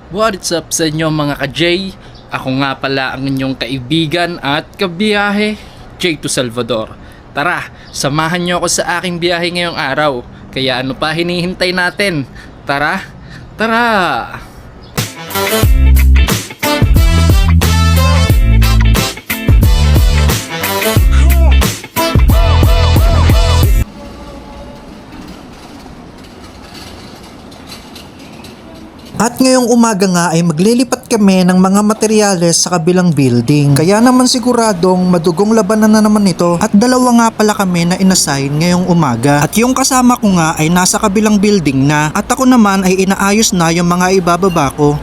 What's up sa inyo mga ka-J? Ako nga pala ang inyong kaibigan at kabiyahe, J2 Salvador. Tara, samahan nyo ako sa aking biyahe ngayong araw. Kaya ano pa hinihintay natin? Tara, tara! At ngayong umaga nga ay maglilipat kami ng mga materyales sa kabilang building. Kaya naman siguradong madugong labanan na naman ito at dalawa nga pala kami na inassign ngayong umaga. At yung kasama ko nga ay nasa kabilang building na at ako naman ay inaayos na yung mga ibababa ko.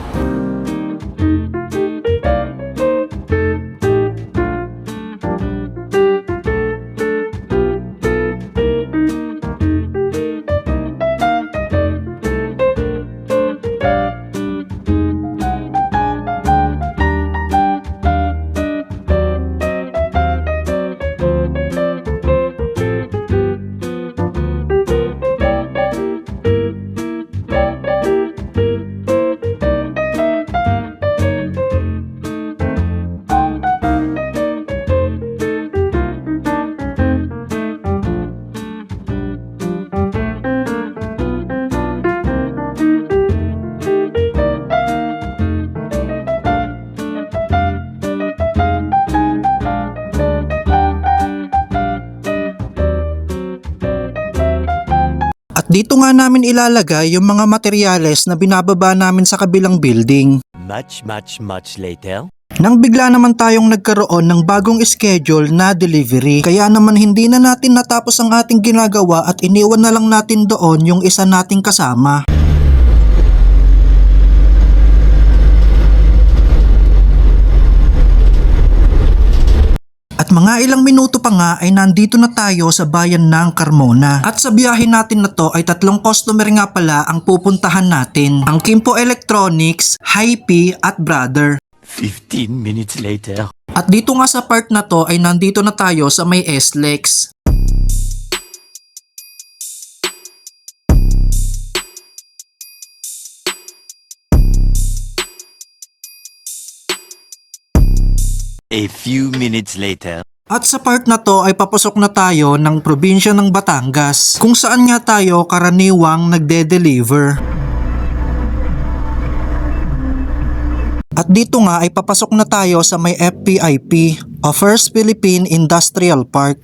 At dito nga namin ilalagay yung mga materyales na binababa namin sa kabilang building. Much later. Nang bigla naman tayong nagkaroon ng bagong schedule na delivery, kaya naman hindi na natin natapos ang ating ginagawa at iniwan na lang natin doon yung isa nating kasama. At mga ilang minuto pa nga ay nandito na tayo sa bayan ng Carmona. At sa biyahe natin na to ay tatlong customer nga pala ang pupuntahan natin. Ang Kimpo Electronics, Hype at Brother. 15 minutes later. At dito nga sa part na to ay nandito na tayo sa may SLEX. A few minutes later. At sa part na to ay papasok na tayo ng probinsya ng Batangas, kung saan nga tayo karaniwang nagde-deliver. At dito nga ay papasok na tayo sa may FPIP o First Philippine Industrial Park.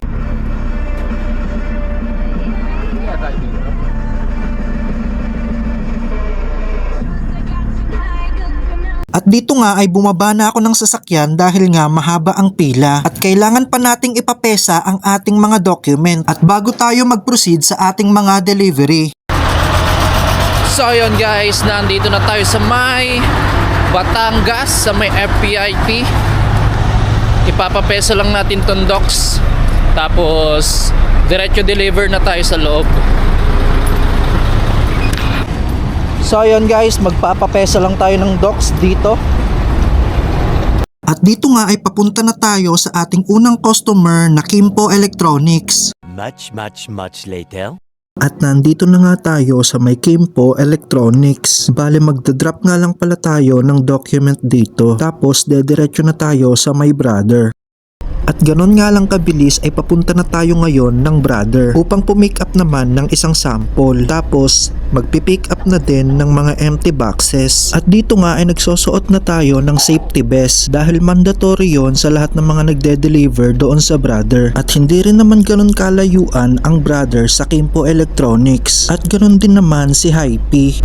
At dito nga ay bumaba na ako ng sasakyan dahil nga mahaba ang pila at kailangan pa nating ipapesa ang ating mga document at bago tayo mag-proceed sa ating mga delivery. So yun guys, nandito na tayo sa may Batangas, sa may FPIP. Ipapapeso lang natin tong docs, tapos diretso deliver na tayo sa loob. So ayun guys, magpapapesa lang tayo ng docs dito. At dito nga ay papunta na tayo sa ating unang customer na Kimpo Electronics. Much later. At nandito na nga tayo sa may Kimpo Electronics. Bale magdadrop nga lang pala tayo ng document dito. Tapos dediretso na tayo sa may Brother. At ganon nga lang kabilis ay papunta na tayo ngayon ng Brother upang pumick up naman ng isang sample. Tapos magpipick up na din ng mga empty boxes. At dito nga ay nagsusuot na tayo ng safety vest dahil mandatory yon sa lahat ng mga nagde-deliver doon sa Brother. At hindi rin naman ganon kalayuan ang Brother sa Kimpo Electronics. At ganon din naman si Hype.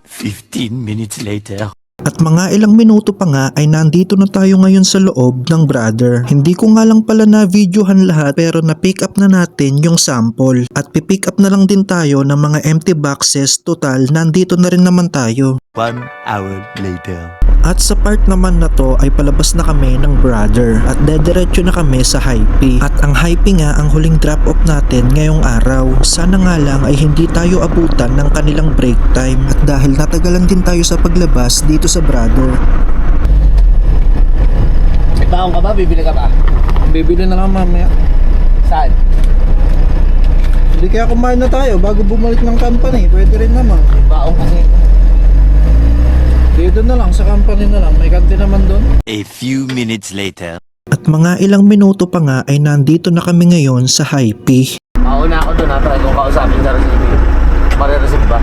15 minutes later. At mga ilang minuto pa nga ay nandito na tayo ngayon sa loob ng Brother. Hindi ko nga lang pala na videohan lahat pero na pick up na natin yung sample. At pipick up na lang din tayo ng mga empty boxes. Total, nandito na rin naman tayo. 1 hour later. At sa part naman na to ay palabas na kami ng Brother at dediretso na kami sa Hype. At ang Hype nga ang huling drop off natin ngayong araw. Sana nga lang ay hindi tayo abutan ng kanilang break time. At dahil natagalan din tayo sa paglabas dito sa Brother. May baon ka ba? Bibili ka ba? Bibili na nga mamaya. Saan? Hindi kaya kumain na tayo bago bumalik ng company. Pwede rin naman. Baon kasi. doon na lang, sa company na lang. May kantin naman doon. A few minutes later. At mga ilang minuto pa nga ay nandito na kami ngayon sa Hype. Mauna ako doon ha, try kong kausapin sa receiving. Marireceive ba?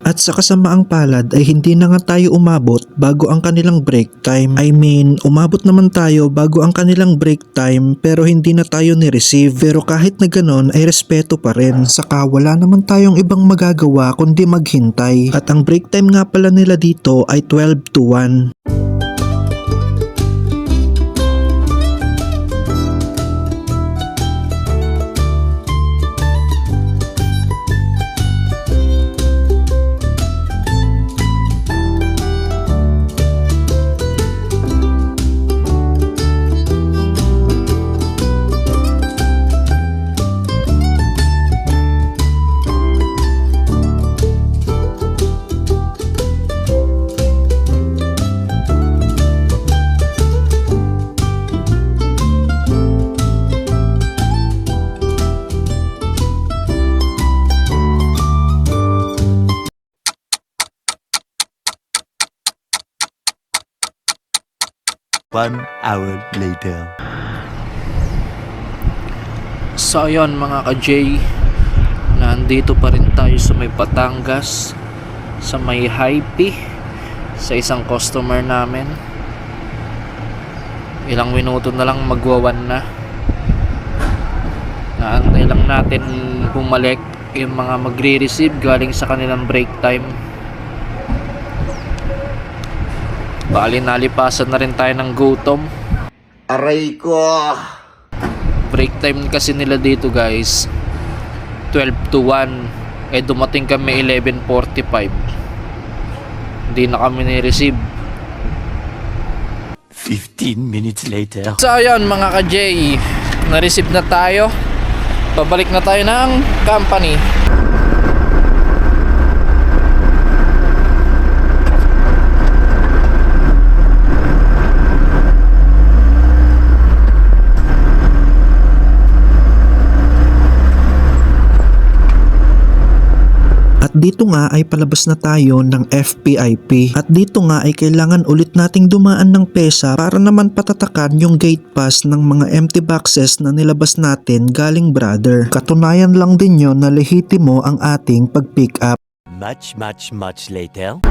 At sa kasamaang palad ay hindi na nga tayo umabot bago ang kanilang break time. I mean, umabot naman tayo bago ang kanilang break time pero hindi na tayo ni-receive. Pero kahit na ganon ay respeto pa rin. Saka wala naman tayong ibang magagawa kundi maghintay. At ang break time nga pala nila dito ay 12 to 1. One hour later. So ayun mga ka-J, nandito pa rin tayo sa may Batangas, sa may Hype, sa isang customer namin. Ilang minuto na lang magwawan na. Naantay lang natin bumalik yung mga magre-receive galing sa kanilang break time. Bali nalipasan na rin tayo ng gutom. Aray ko! Break time kasi nila dito guys 12 to 1. Dumating kami 11:45. Hindi na kami ni-receive. 15 minutes later. So ayun mga ka-J, na-receive na tayo. Pabalik na tayo ng company. At dito nga ay palabas na tayo ng FPIP. At dito nga ay kailangan ulit nating dumaan ng PESA para naman patatakan yung gate pass ng mga empty boxes na nilabas natin galing brother. Katunayan lang din yon na lehitimo ang ating pag-pick up. Much later.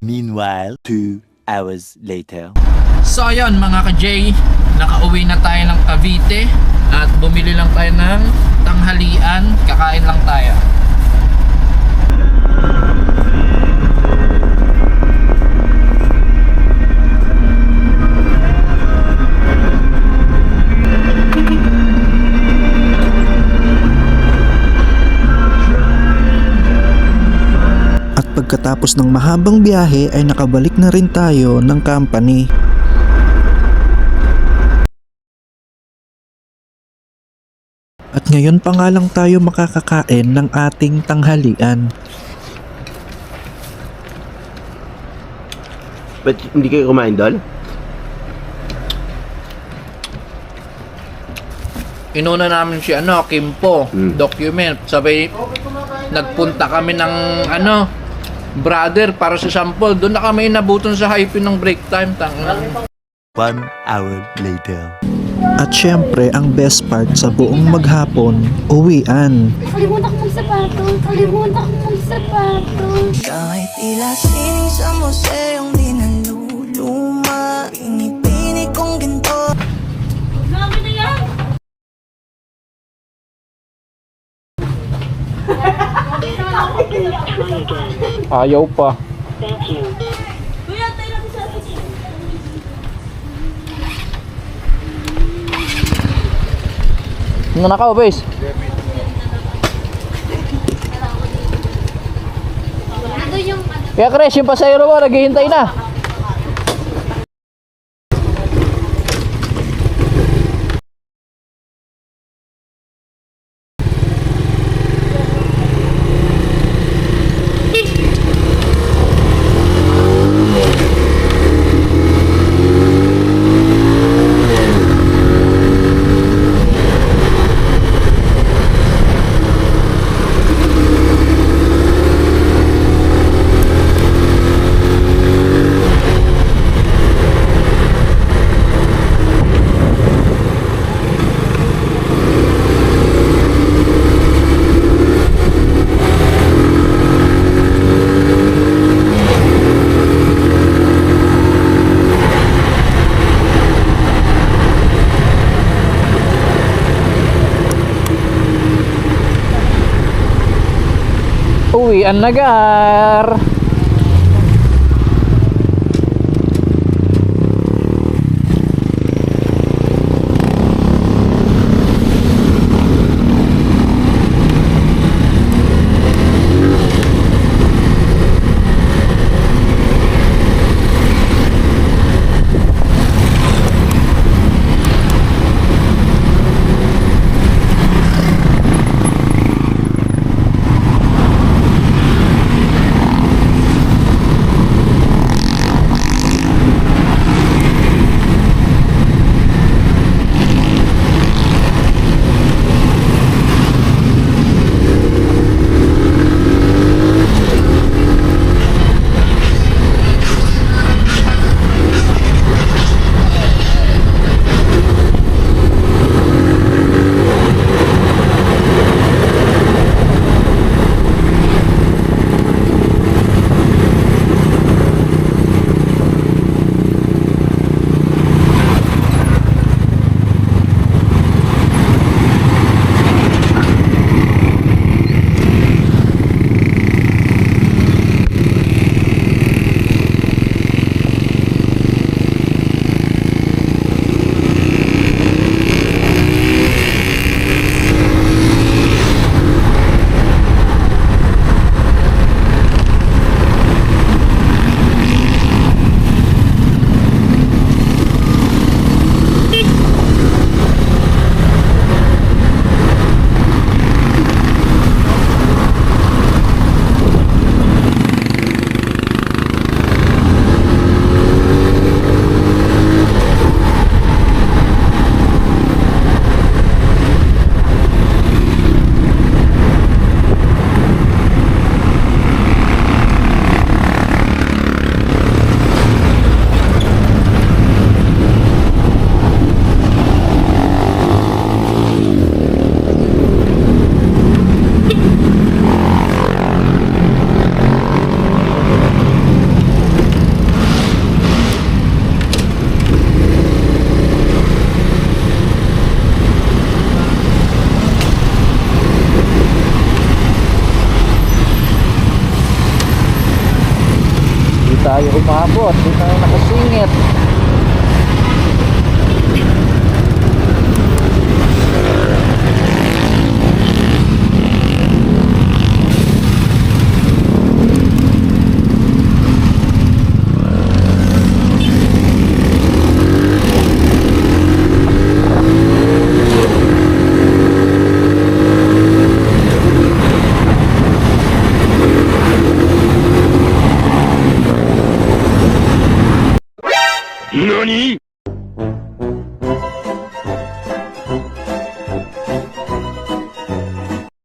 Meanwhile, 2 hours later. So ayun mga ka-J, nakauwi na tayo ng Cavite at bumili lang tayo ng tanghalian. Kakain lang tayo. Pagkatapos ng mahabang biyahe ay nakabalik na rin tayo ng company. At ngayon pa nga lang tayo makakakain ng ating tanghalian. Ba't hindi kayo kumain doon? Inuna namin si Kimpo, document. Sabay nagpunta kami ng brother para sa sample. Doon na kami inabuton sa Hype ng break time. 1 hour later. At syempre ang best part sa buong maghapon, uwian. Kalimutan ko magsapatos. Kahit tila sining sa museong di naluluma, pinipili kong ginto. Grabe na yan! Ayaw pa. Nanakaw, boys. Kaya Chris, yung pasayro mo, naghihintay na. Uwian na gar. Tayo umabot, di tayo nakasingit. NANI?!